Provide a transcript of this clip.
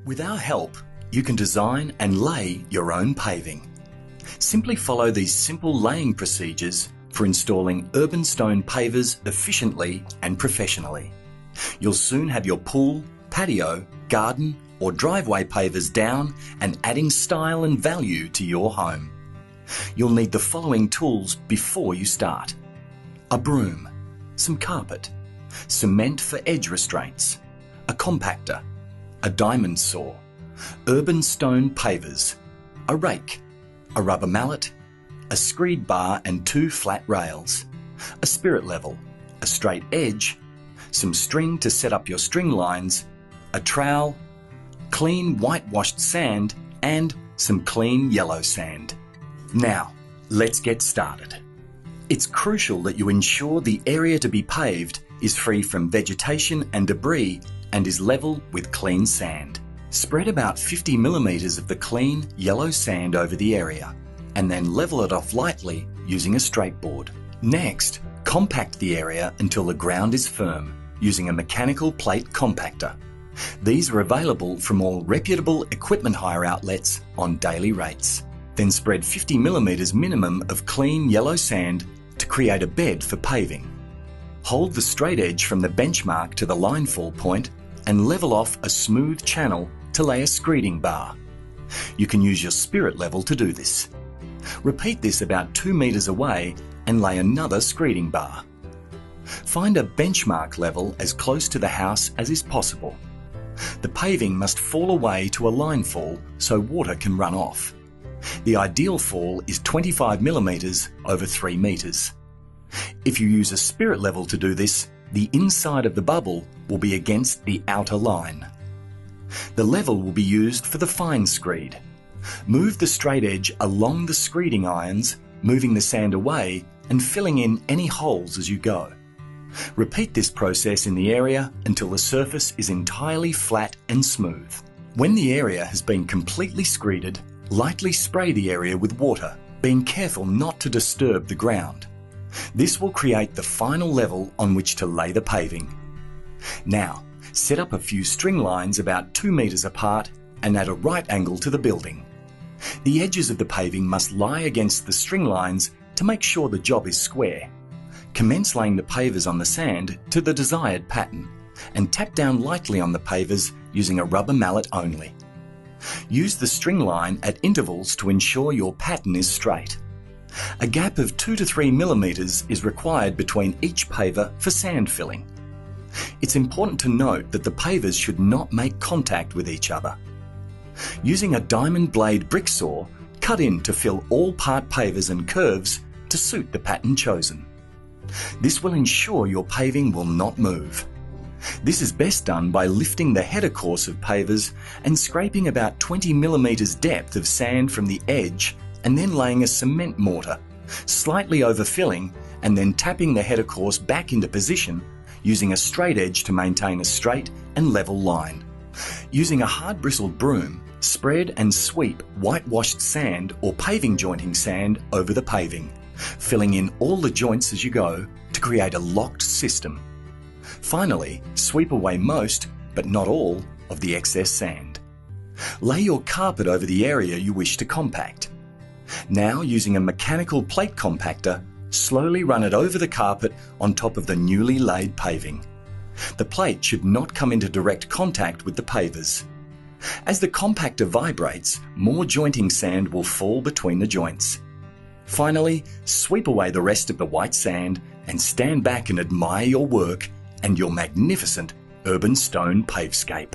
With our help, you can design and lay your own paving. Simply follow these simple laying procedures for installing urban stone pavers efficiently and professionally. You'll soon have your pool, patio, garden or driveway pavers down and adding style and value to your home. You'll need the following tools before you start: a broom, some carpet, cement for edge restraints, a compactor, a diamond saw, urban stone pavers, a rake, a rubber mallet, a screed bar and 2 flat rails, a spirit level, a straight edge, some string to set up your string lines, a trowel, clean whitewashed sand and some clean yellow sand. Now, let's get started. It's crucial that you ensure the area to be paved is free from vegetation and debris and is level with clean sand. Spread about 50 millimeters of the clean yellow sand over the area and then level it off lightly using a straight board. Next, compact the area until the ground is firm using a mechanical plate compactor. These are available from all reputable equipment hire outlets on daily rates. Then spread 50 millimeters minimum of clean yellow sand to create a bed for paving. Hold the straight edge from the benchmark to the line fall point and level off a smooth channel to lay a screeding bar. You can use your spirit level to do this. Repeat this about 2 meters away and lay another screeding bar. Find a benchmark level as close to the house as is possible. The paving must fall away to a line fall so water can run off. The ideal fall is 25 millimeters over 3 meters. If you use a spirit level to do this, the inside of the bubble will be against the outer line. The level will be used for the fine screed. Move the straight edge along the screeding irons, moving the sand away and filling in any holes as you go. Repeat this process in the area until the surface is entirely flat and smooth. When the area has been completely screeded, lightly spray the area with water, being careful not to disturb the ground. This will create the final level on which to lay the paving. Now, set up a few string lines about 2 meters apart and at a right angle to the building. The edges of the paving must lie against the string lines to make sure the job is square. Commence laying the pavers on the sand to the desired pattern and tap down lightly on the pavers using a rubber mallet only. Use the string line at intervals to ensure your pattern is straight. A gap of 2 to 3 millimeters is required between each paver for sand filling. It's important to note that the pavers should not make contact with each other. Using a diamond blade brick saw, cut in to fill all part pavers and curves to suit the pattern chosen. This will ensure your paving will not move. This is best done by lifting the header course of pavers and scraping about 20 millimeters depth of sand from the edge and then laying a cement mortar, slightly overfilling and then tapping the header course back into position using a straight edge to maintain a straight and level line. Using a hard bristled broom, spread and sweep whitewashed sand or paving jointing sand over the paving, filling in all the joints as you go to create a locked system. Finally, sweep away most, but not all, of the excess sand. Lay your carpet over the area you wish to compact. Now, using a mechanical plate compactor, slowly run it over the carpet on top of the newly laid paving. The plate should not come into direct contact with the pavers. As the compactor vibrates, more jointing sand will fall between the joints. Finally, sweep away the rest of the white sand and stand back and admire your work and your magnificent urban stone pavescape.